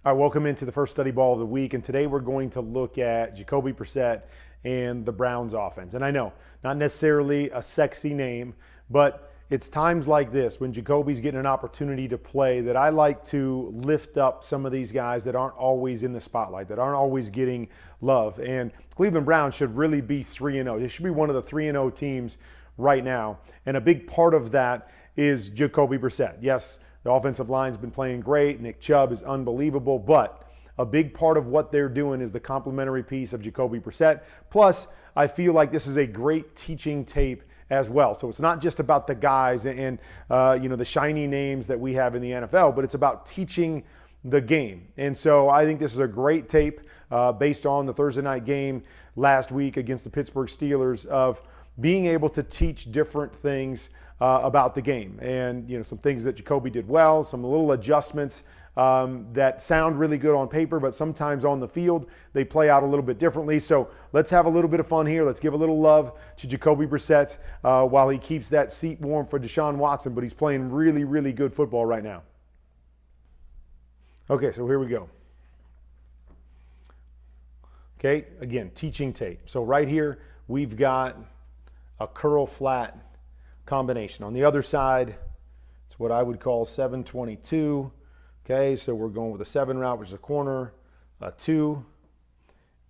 All right, welcome into the first study ball of the week, and today we're going to look at Jacoby Brissett and the Browns offense. And I know, not necessarily a sexy name, but it's times like this when Jacoby's getting an opportunity to play that I like to lift up some of these guys that aren't always in the spotlight, that aren't always getting love. And Cleveland Browns should really be 3-0. They should be one of the 3-0 teams right now. And a big part of that is Jacoby Brissett. Yes, the offensive line's been playing great. Nick Chubb is unbelievable, but a big part of what they're doing is the complementary piece of Jacoby Brissett. Plus, I feel like this is a great teaching tape as well. So it's not just about the guys and the shiny names that we have in the NFL, but it's about teaching the game. And so I think this is a great tape based on the Thursday night game last week against the Pittsburgh Steelers of being able to teach different things about the game, and some things that Jacoby did well, some little adjustments that sound really good on paper, but sometimes on the field they play out a little bit differently. So let's have a little bit of fun here. Let's give a little love to Jacoby Brissett while he keeps that seat warm for Deshaun Watson, but he's playing really, really good football right now. Okay, so here we go. Okay, again, teaching tape. So right here we've got a curl flat combination. On the other side, it's what I would call 7-22. Okay, so we're going with a 7 route, which is a corner, a 2,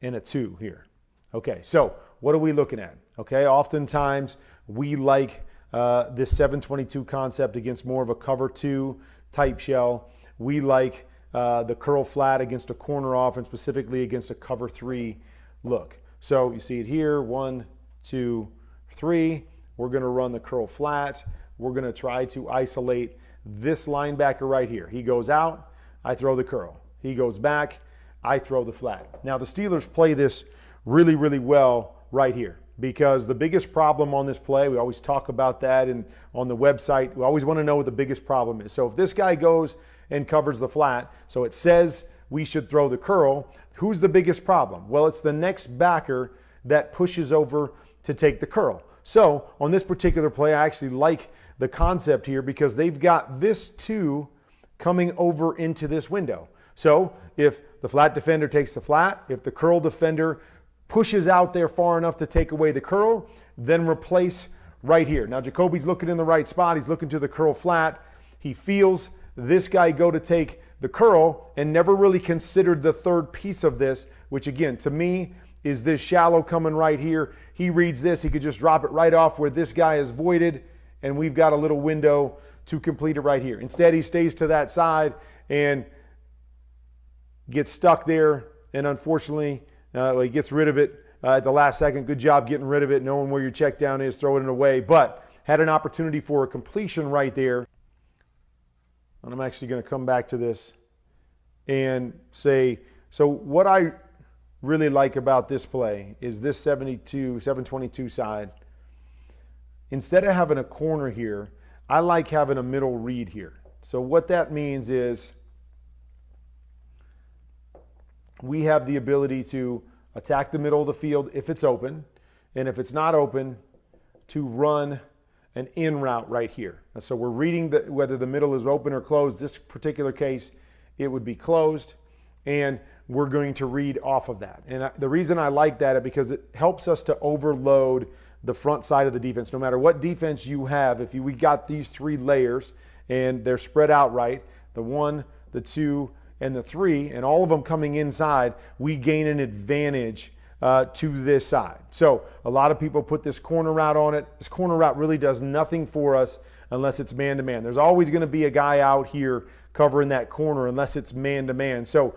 and a 2 here. Okay, so what are we looking at? Okay, oftentimes we like this 7-22 concept against more of a cover 2 type shell. We like the curl flat against a corner offense, specifically against a cover 3 look. So you see it here, 1, 2, 3. We're going to run the curl flat. We're going to try to isolate this linebacker right here. He goes out, I throw the curl. He goes back, I throw the flat. Now the Steelers play this really, really well right here because the biggest problem on this play, we always talk about that on the website. We always want to know what the biggest problem is. So if this guy goes and covers the flat, so it says we should throw the curl, who's the biggest problem? Well, it's the next backer that pushes over to take the curl. So on this particular play, I actually like the concept here because they've got this 2 coming over into this window. So if the flat defender takes the flat, if the curl defender pushes out there far enough to take away the curl, then replace right here. Now Jacoby's looking in the right spot. He's looking to the curl flat. He feels this guy go to take the curl and never really considered the third piece of this, which again, to me, is this shallow coming right here. He reads this. He could just drop it right off where this guy is voided, and we've got a little window to complete it right here. Instead, he stays to that side and gets stuck there, and unfortunately, he gets rid of it at the last second. Good job getting rid of it, knowing where your check down is, throwing it away, but had an opportunity for a completion right there. And I'm actually going to come back to this and say, so what I really like about this play is this 7-22 side. Instead of having a corner here, I like having a middle read here. So what that means is we have the ability to attack the middle of the field if it's open, and if it's not open, to run an in route right here. So we're reading whether the middle is open or closed. This particular case, it would be closed, and we're going to read off of that. And the reason I like that is because it helps us to overload the front side of the defense. No matter what defense you have, if we got these 3 layers and they're spread out right, the 1, the 2, and the 3, and all of them coming inside, we gain an advantage to this side. So a lot of people put this corner route on it. This corner route really does nothing for us unless it's man-to-man. There's always going to be a guy out here covering that corner unless it's man-to-man. So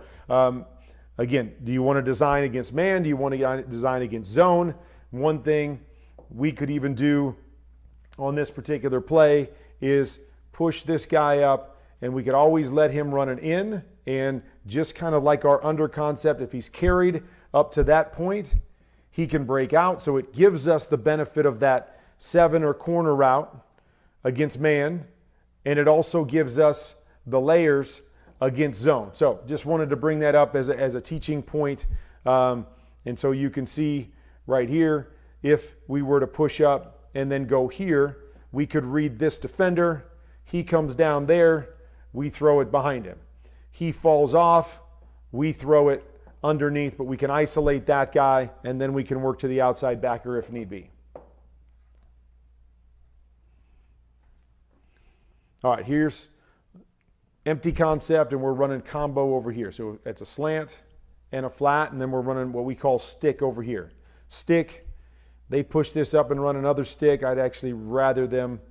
again, do you want to design against man? Do you want to design against zone? One thing we could even do on this particular play is push this guy up, and we could always let him run an in, and just kind of like our under concept, if he's carried up to that point, he can break out. So it gives us the benefit of that 7 or corner route against man, and it also gives us the layers against zone. So just wanted to bring that up as a teaching point. And so you can see right here, if we were to push up and then go here, we could read this defender. He comes down there. We throw it behind him. He falls off. we throw it underneath, but we can isolate that guy, and then we can work to the outside backer if need be. All right, here's empty concept, and we're running combo over here. So it's a slant and a flat, and then we're running what we call stick over here. Stick, they push this up and run another stick. I'd actually rather them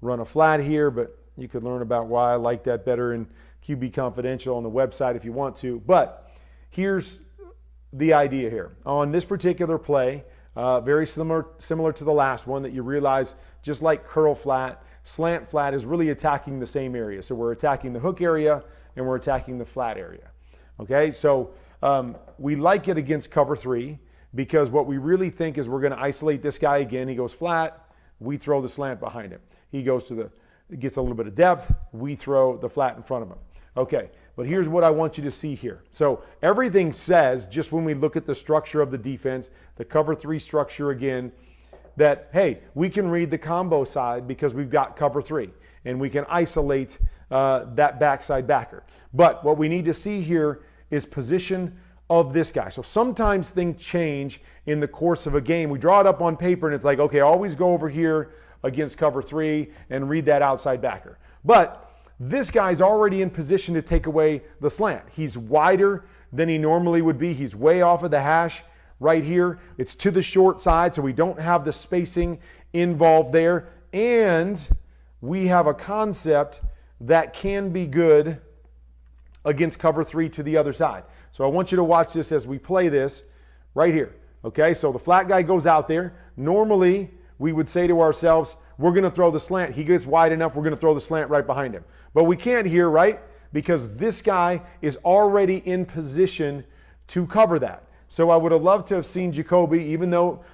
run a flat here, but you could learn about why I like that better in QBConfidential on the website if you want to. But here's the idea here. On this particular play, very similar to the last one, that you realize, just like curl flat, slant flat is really attacking the same area. So we're attacking the hook area and we're attacking the flat area. Okay, so we like it against cover 3 because what we really think is we're going to isolate this guy again. He goes flat, we throw the slant behind him. He goes to gets a little bit of depth, we throw the flat in front of him. Okay, but here's what I want you to see here. So everything says, just when we look at the structure of the defense, the cover 3 structure again, that, hey, we can read the combo side because we've got cover 3, and we can isolate that backside backer. But what we need to see here is position of this guy. So sometimes things change in the course of a game. We draw it up on paper, and it's like, okay, always go over here against cover 3 and read that outside backer. But this guy's already in position to take away the slant. He's wider than he normally would be. He's way off of the hash right here. It's to the short side, so we don't have the spacing involved there. And we have a concept that can be good against cover 3 to the other side. So I want you to watch this as we play this right here. Okay, so the flat guy goes out there. Normally, we would say to ourselves, we're going to throw the slant. He gets wide enough, we're going to throw the slant right behind him. But we can't here, right? Because this guy is already in position to cover that. So I would have loved to have seen Jacoby, even though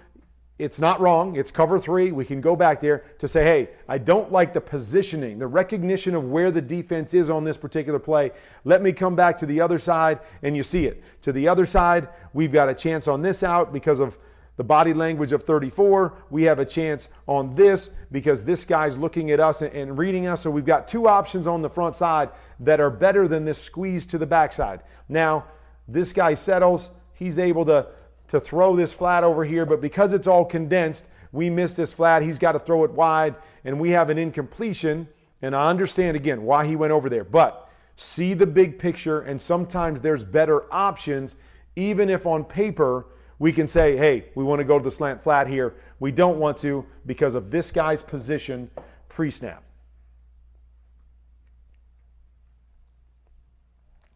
it's not wrong, it's cover 3, we can go back there to say, hey, I don't like the positioning, the recognition of where the defense is on this particular play. Let me come back to the other side, and you see it. To the other side, we've got a chance on this out because of the body language of 34. We have a chance on this because this guy's looking at us and reading us. So we've got 2 options on the front side that are better than this squeeze to the backside. Now, this guy settles. He's able to throw this flat over here, but because it's all condensed, we miss this flat. He's got to throw it wide, and we have an incompletion. And I understand, again, why he went over there. But see the big picture, and sometimes there's better options, even if on paper we can say, hey, we want to go to the slant flat here. We don't want to because of this guy's position pre-snap.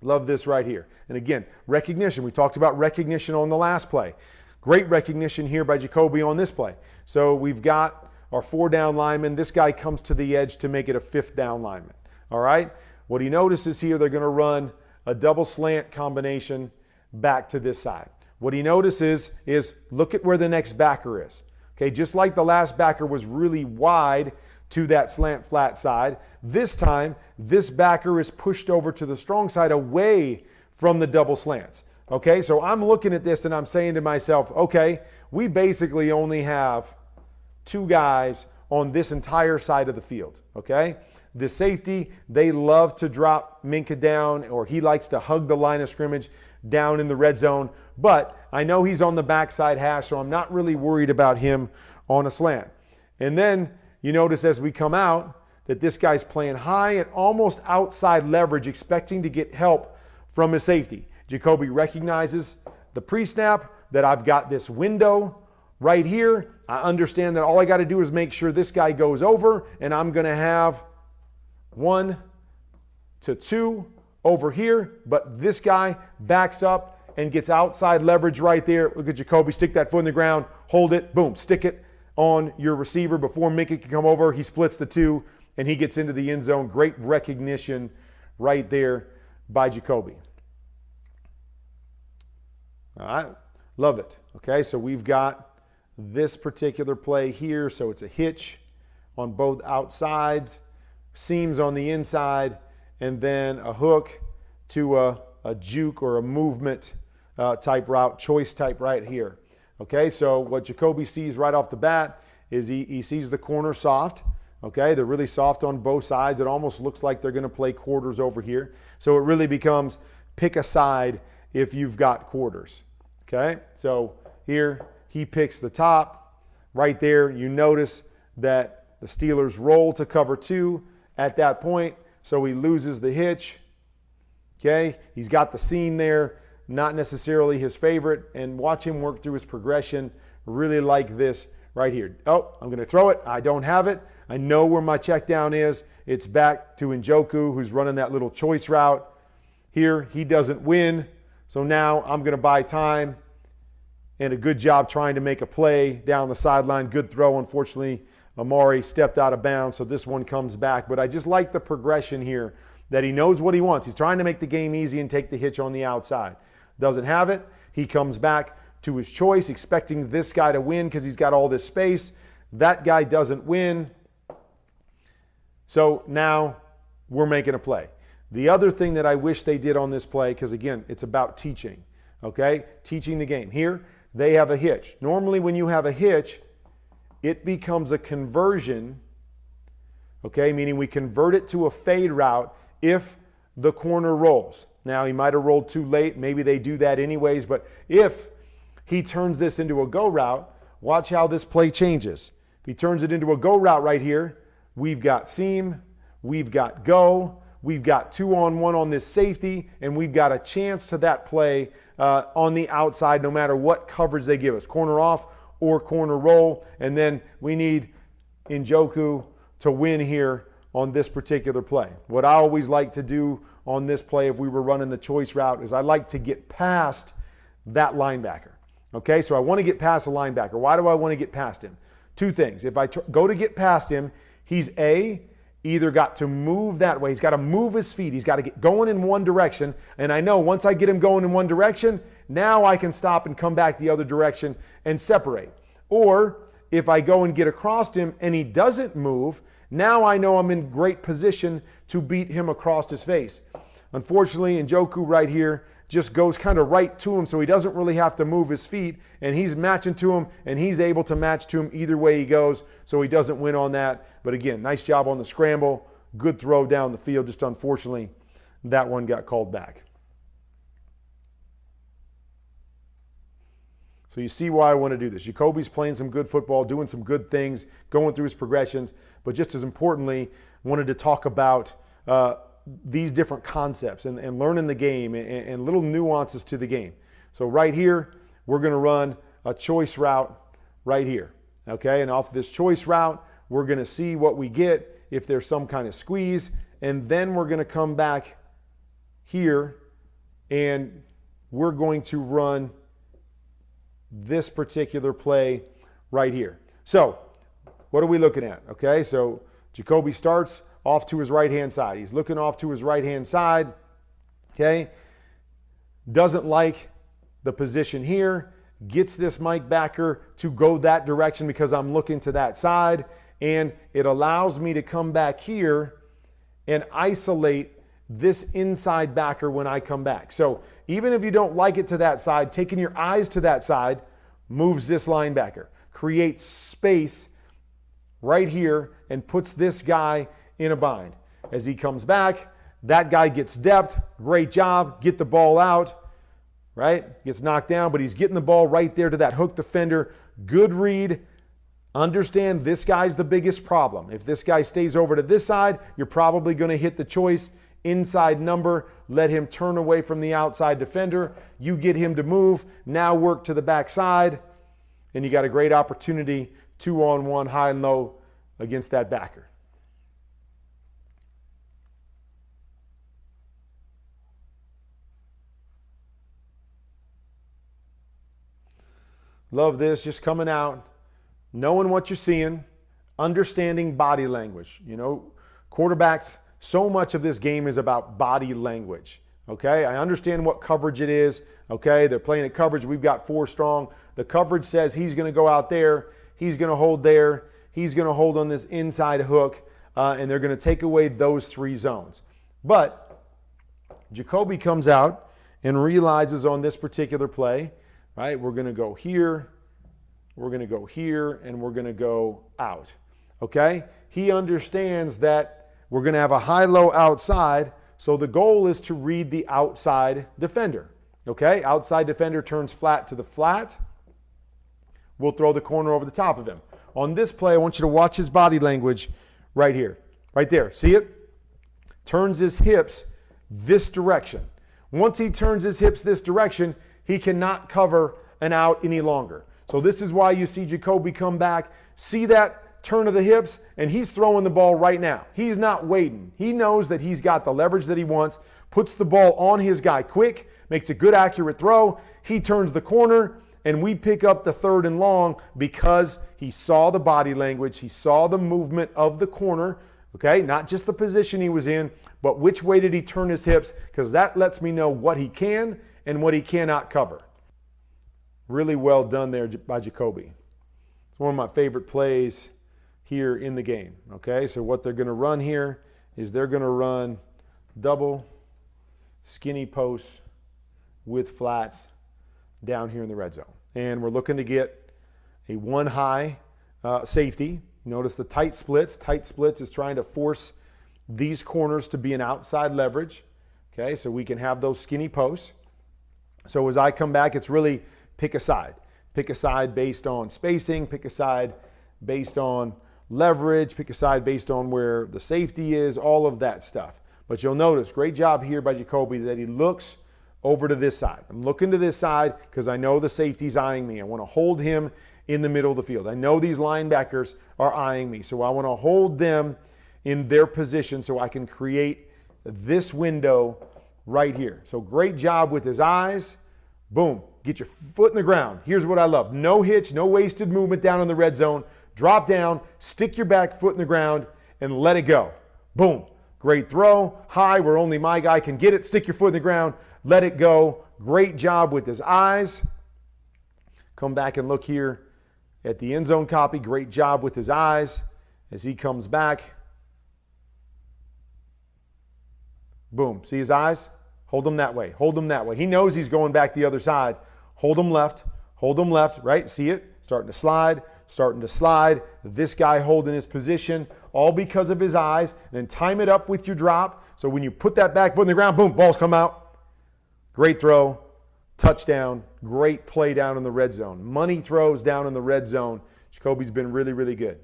Love this right here. And again, recognition. We talked about recognition on the last play. Great recognition here by Jacoby on this play. So we've got our 4 down linemen. This guy comes to the edge to make it a 5th down lineman. All right? What he notices here, they're going to run a double slant combination back to this side. What he notices is look at where the next backer is. Okay, just like the last backer was really wide to that slant flat side, this time this backer is pushed over to the strong side away from the double slants. Okay, so I'm looking at this and I'm saying to myself, okay, we basically only have 2 guys on this entire side of the field. Okay, the safety, they love to drop Minka down, or he likes to hug the line of scrimmage down in the red zone, but I know he's on the backside hash, so I'm not really worried about him on a slant. And then you notice as we come out that this guy's playing high and almost outside leverage, expecting to get help from his safety. Jacoby recognizes the pre-snap that I've got this window right here. I understand that all I got to do is make sure this guy goes over, and I'm going to have 1 to 2 over here, but this guy backs up and gets outside leverage right there. Look at Jacoby, stick that foot in the ground, hold it, boom, stick it on your receiver before Minka can come over. He splits the 2, and he gets into the end zone. Great recognition right there by Jacoby. All right, love it. Okay, so we've got this particular play here. So it's a hitch on both outsides, seams on the inside, and then a hook to a juke or a movement type route, choice type right here. Okay, so what Jacoby sees right off the bat is he sees the corner soft. Okay, they're really soft on both sides. It almost looks like they're going to play quarters over here. So it really becomes pick a side if you've got quarters. Okay, so here he picks the top. Right there, you notice that the Steelers roll to cover 2 at that point, so he loses the hitch. Okay, he's got the seam there, not necessarily his favorite, and watch him work through his progression. Really like this right here. Oh, I'm going to throw it. I don't have it. I know where my check down is. It's back to Njoku, who's running that little choice route. Here, he doesn't win, so now I'm going to buy time. And a good job trying to make a play down the sideline. Good throw. Unfortunately, Amari stepped out of bounds, so this one comes back. But I just like the progression here, that he knows what he wants. He's trying to make the game easy and take the hitch on the outside. Doesn't have it. He comes back to his choice, expecting this guy to win because he's got all this space. That guy doesn't win. So now we're making a play. The other thing that I wish they did on this play, because again, it's about teaching, okay? Teaching the game. Here, they have a hitch. Normally when you have a hitch, it becomes a conversion, okay? Meaning we convert it to a fade route if the corner rolls. Now, he might have rolled too late. Maybe they do that anyways, but if he turns this into a go route, watch how this play changes. If he turns it into a go route right here, we've got seam, we've got go, we've got 2-on-1 on this safety, and we've got a chance to that play on the outside no matter what coverage they give us, corner off or corner roll. And then we need Njoku to win here on this particular play. What I always like to do on this play if we were running the choice route is I like to get past that linebacker. Okay, so I want to get past the linebacker. Why do I want to get past him? Two things. If I go to get past him, he's either got to move that way. He's got to move his feet. He's got to get going in one direction. And I know once I get him going in one direction, now I can stop and come back the other direction and separate. Or if I go and get across him and he doesn't move, now I know I'm in great position to beat him across his face. Unfortunately, Njoku right here just goes kind of right to him, so he doesn't really have to move his feet, and he's matching to him, and he's able to match to him either way he goes, so he doesn't win on that. But again, nice job on the scramble. Good throw down the field. Just unfortunately, that one got called back. So you see why I want to do this. Jacoby's playing some good football, doing some good things, going through his progressions, but just as importantly, wanted to talk about these different concepts and learning the game and little nuances to the game. So right here, we're going to run a choice route right here, okay? And off this choice route, we're going to see what we get if there's some kind of squeeze, and then we're going to come back here and we're going to run this particular play right here. So what are we looking at? Okay, so Jacoby starts off to his right-hand side. He's looking off to his right-hand side, okay? Doesn't like the position here. Gets this Mike backer to go that direction because I'm looking to that side, and it allows me to come back here and isolate this inside backer when I come back. So even if you don't like it to that side, taking your eyes to that side moves this linebacker, creates space right here, and puts this guy in a bind. As he comes back, that guy gets depth. Great job. Get the ball out, right? Gets knocked down, but he's getting the ball right there to that hook defender. Good read. Understand this guy's the biggest problem. If this guy stays over to this side, you're probably going to hit the choice inside number. Let him turn away from the outside defender. You get him to move. Now work to the backside, and you got a great opportunity 2-on-1 high and low against that backer. Love this, just coming out, knowing what you're seeing, understanding body language. You know, quarterbacks, so much of this game is about body language, okay? I understand what coverage it is, okay? They're playing at coverage. We've got 4 strong. The coverage says he's going to go out there, he's going to hold there, he's going to hold on this inside hook, and they're going to take away those 3 zones. But Jacoby comes out and realizes on this particular play, right, we're going to go here, we're going to go here, and we're going to go out, okay? He understands that we're going to have a high-low outside, So the goal is to read the outside defender. Okay, outside defender turns flat to the flat. We'll throw the corner over the top of him. On this play, I want you to watch his body language right here. Right there. See it? Turns his hips this direction. Once he turns his hips this direction, he cannot cover an out any longer. So this is why you see Jacoby come back, see that turn of the hips, and he's throwing the ball right now. He's not waiting. He knows that he's got the leverage that he wants, puts the ball on his guy quick, makes a good accurate throw. He turns the corner, and we pick up the 3rd and long because he saw the body language, he saw the movement of the corner, okay? Not just the position he was in, but which way did he turn his hips, because that lets me know what he can and what he cannot cover. Really well done there by Jacoby. It's one of my favorite plays here in the game, okay? So what they're going to run here is they're going to run double skinny posts with flats down here in the red zone. And we're looking to get a one high safety. Notice the tight splits. Tight splits is trying to force these corners to be an outside leverage, okay? So we can have those skinny posts. So as I come back, it's really pick a side. Pick a side based on spacing, pick a side based on leverage, pick a side based on where the safety is, all of that stuff. But you'll notice, great job here by Jacoby that he looks over to this side. I'm looking to this side because I know the safety's eyeing me. I want to hold him in the middle of the field. I know these linebackers are eyeing me, so I want to hold them in their position so I can create this window right here. So great job with his eyes. Boom. Get your foot in the ground. Here's what I love. No hitch, no wasted movement down in the red zone. Drop down, stick your back foot in the ground, and let it go. Boom. Great throw. High where only my guy can get it. Stick your foot in the ground. Let it go. Great job with his eyes. Come back and look here at the end zone copy. Great job with his eyes as he comes back. Boom. See his eyes? Hold him that way. Hold him that way. He knows he's going back the other side. Hold him left. Hold him left. Right? See it? Starting to slide. Starting to slide. This guy holding his position, all because of his eyes. Then time it up with your drop. So when you put that back foot in the ground, boom, balls come out. Great throw. Touchdown. Great play down in the red zone. Money throws down in the red zone. Jacoby's been really, really good.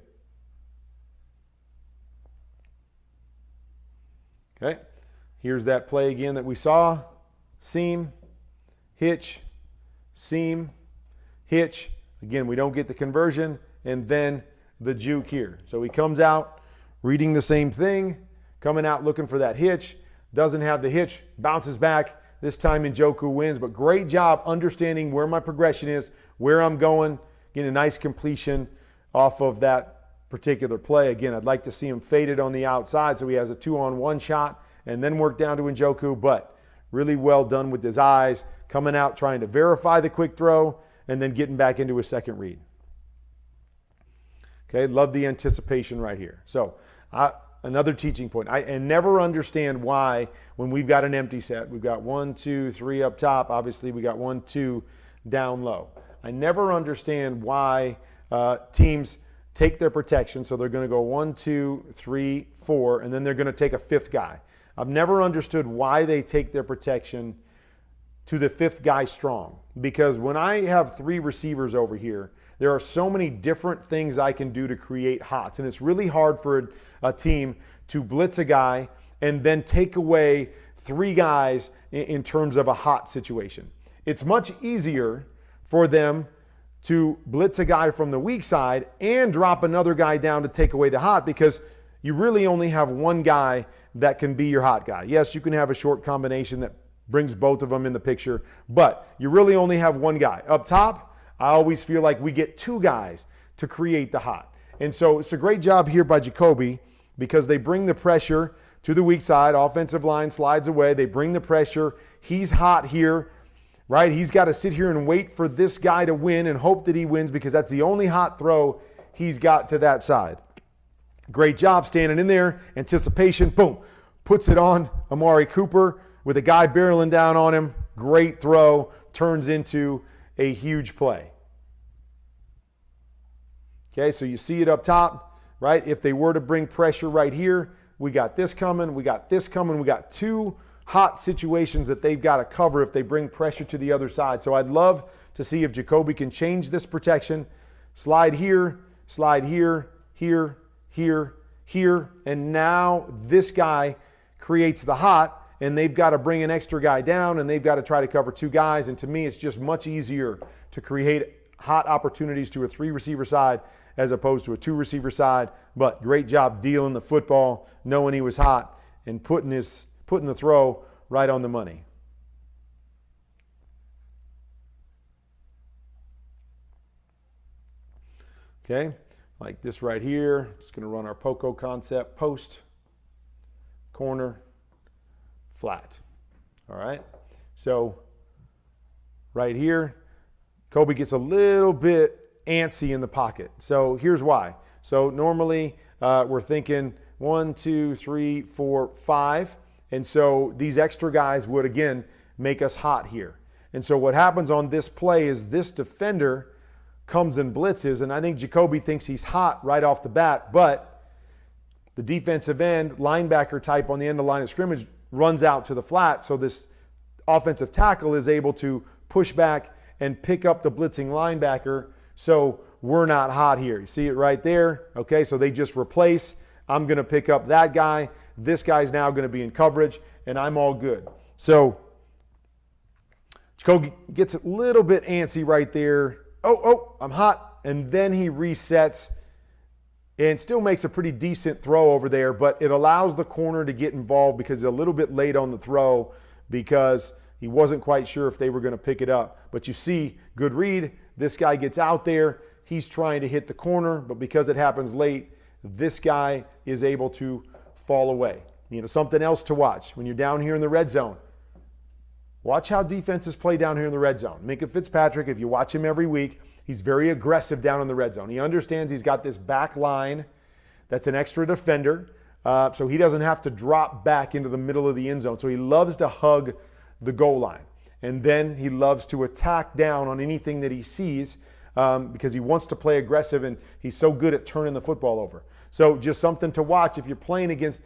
Okay. Here's that play again that we saw. Seam, hitch, seam, hitch. Again, we don't get the conversion, and then the juke here. So he comes out reading the same thing, coming out looking for that hitch, doesn't have the hitch, bounces back. This time Njoku wins, but great job understanding where my progression is, where I'm going, getting a nice completion off of that particular play. Again, I'd like to see him faded on the outside so he has a 2-on-1 shot and then work down to Njoku, but really well done with his eyes, coming out trying to verify the quick throw and then getting back into his second read. Okay, love the anticipation right here. So another teaching point. I never understand why when we've got an empty set, we've got 1, 2, 3 up top. Obviously, we got 1, 2 down low. I never understand why teams take their protection. So they're going to go 1, 2, 3, 4, and then they're going to take a fifth guy. I've never understood why they take their protection to the fifth guy strong. Because when I have 3 receivers over here, there are so many different things I can do to create hots. And it's really hard for a team to blitz a guy and then take away 3 guys in terms of a hot situation. It's much easier for them to blitz a guy from the weak side and drop another guy down to take away the hot, because you really only have one guy that can be your hot guy. Yes, you can have a short combination that brings both of them in the picture, but you really only have one guy. Up top, I always feel like we get 2 guys to create the hot. And so it's a great job here by Jacoby, because they bring the pressure to the weak side. Offensive line slides away. They bring the pressure. He's hot here, right? He's got to sit here and wait for this guy to win and hope that he wins, because that's the only hot throw he's got to that side. Great job standing in there. Anticipation, boom. Puts it on Amari Cooper with a guy barreling down on him. Great throw. Turns into a huge play. Okay, so you see it up top, right? If they were to bring pressure right here, We got this coming. We got this coming. We got two hot situations that they've got to cover if they bring pressure to the other side. So I'd love to see if Jacoby can change this protection. Slide here, here, here. And now this guy creates the hot, and they've got to bring an extra guy down, and they've got to try to cover two guys. And to me, it's just much easier to create hot opportunities to a 3-receiver side as opposed to a 2-receiver side. But great job dealing the football, knowing he was hot, and putting the throw right on the money. Okay, like this right here. Just going to run our Poco concept: post, corner, flat. All right, so right here, Kobe gets a little bit antsy in the pocket. So here's why. So normally we're thinking 1, 2, 3, 4, 5. And so these extra guys would, again, make us hot here. And so what happens on this play is this defender comes and blitzes, and I think Jacoby thinks he's hot right off the bat, but the defensive end, linebacker type on the end of the line of scrimmage runs out to the flat, so this offensive tackle is able to push back and pick up the blitzing linebacker, so we're not hot here. You see it right there? Okay, so they just replace. I'm going to pick up that guy. This guy's now going to be in coverage, and I'm all good. So Jacoby gets a little bit antsy right there. Oh, I'm hot. And then he resets and still makes a pretty decent throw over there, but it allows the corner to get involved because he's a little bit late on the throw because he wasn't quite sure if they were going to pick it up. But you see, good read. This guy gets out there. He's trying to hit the corner, but because it happens late, this guy is able to fall away. You know, something else to watch when you're down here in the red zone. Watch how defenses play down here in the red zone. Minka Fitzpatrick, if you watch him every week, he's very aggressive down in the red zone. He understands he's got this back line that's an extra defender, so he doesn't have to drop back into the middle of the end zone. So he loves to hug the goal line. And then he loves to attack down on anything that he sees because he wants to play aggressive, and he's so good at turning the football over. So just something to watch if you're playing against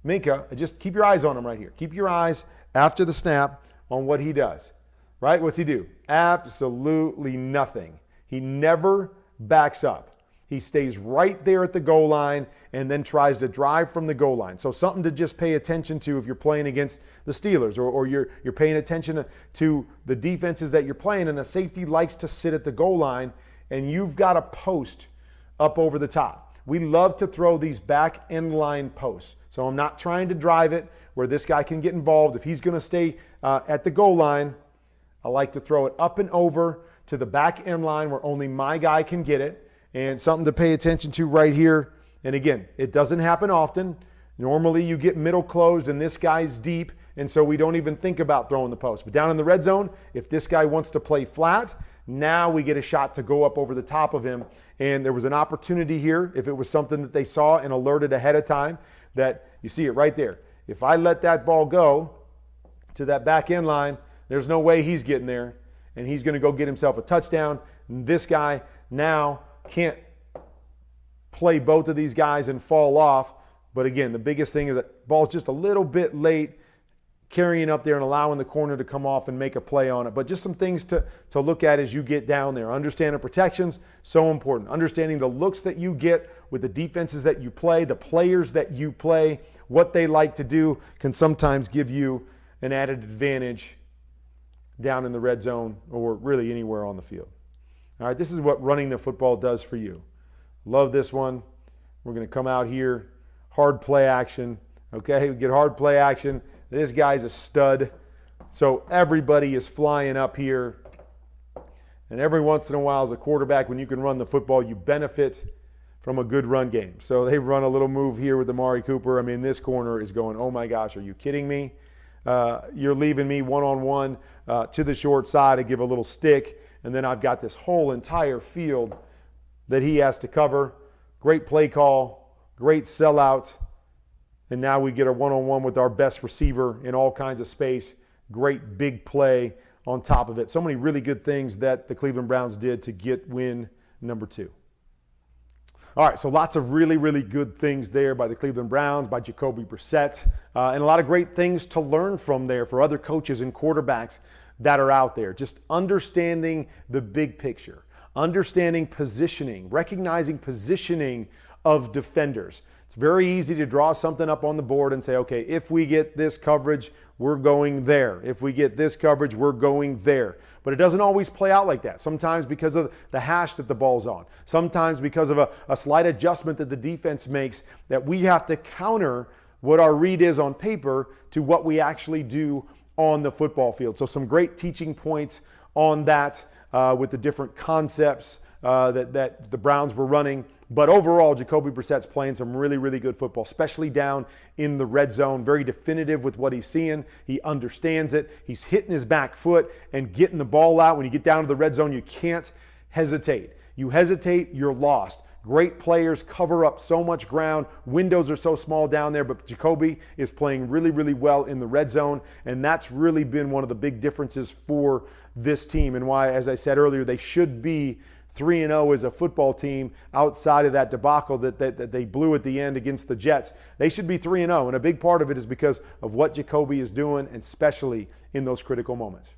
Minka. Just keep your eyes on him right here. Keep your eyes after the snap on what he does. Right? What's he do? Absolutely nothing. He never backs up. He stays right there at the goal line and then tries to drive from the goal line. So something to just pay attention to if you're playing against the Steelers or you're paying attention to the defenses that you're playing, and a safety likes to sit at the goal line, and you've got a post up over the top. We love to throw these back end line posts. So I'm not trying to drive it where this guy can get involved. If he's going to stay at the goal line, I like to throw it up and over to the back end line where only my guy can get it. And something to pay attention to right here. And again, it doesn't happen often. Normally you get middle closed and this guy's deep, and so we don't even think about throwing the post. But down in the red zone, if this guy wants to play flat, now we get a shot to go up over the top of him. And there was an opportunity here, if it was something that they saw and alerted ahead of time, that you see it right there. If I let that ball go to that back end line, there's no way he's getting there, and he's going to go get himself a touchdown. And this guy now can't play both of these guys and fall off. But again, the biggest thing is that ball's just a little bit late carrying up there and allowing the corner to come off and make a play on it. But just some things to look at as you get down there. Understanding protections, so important. Understanding the looks that you get with the defenses that you play, the players that you play, what they like to do can sometimes give you an added advantage down in the red zone or really anywhere on the field. All right, this is what running the football does for you. Love this one. We're going to come out here, hard play action. Okay, we get hard play action. This guy's a stud. So everybody is flying up here. And every once in a while as a quarterback, when you can run the football, you benefit from a good run game. So they run a little move here with Amari Cooper. I mean, this corner is going, oh my gosh, are you kidding me? You're leaving me one-on-one to the short side to give a little stick. And then I've got this whole entire field that he has to cover. Great play call, great sellout. And now we get a one-on-one with our best receiver in all kinds of space. Great big play on top of it. So many really good things that the Cleveland Browns did to get win number 2. All right, so lots of really, really good things there by the Cleveland Browns, by Jacoby Brissett, and a lot of great things to learn from there for other coaches and quarterbacks that are out there. Just understanding the big picture, understanding positioning, recognizing positioning of defenders. It's very easy to draw something up on the board and say, okay, if we get this coverage, we're going there. If we get this coverage, we're going there. But it doesn't always play out like that. Sometimes because of the hash that the ball's on. Sometimes because of a slight adjustment that the defense makes, that we have to counter what our read is on paper to what we actually do on the football field. So some great teaching points on that with the different concepts that the Browns were running. But overall, Jacoby Brissett's playing some really, really good football, especially down in the red zone. Very definitive with what he's seeing. He understands it. He's hitting his back foot and getting the ball out. When you get down to the red zone, you can't hesitate. You hesitate, you're lost. Great players cover up so much ground. Windows are so small down there, but Jacoby is playing really, really well in the red zone, and that's really been one of the big differences for this team and why, as I said earlier, they should be 3-0 as a football team outside of that debacle that they blew at the end against the Jets. They should be 3-0, and a big part of it is because of what Jacoby is doing, and especially in those critical moments.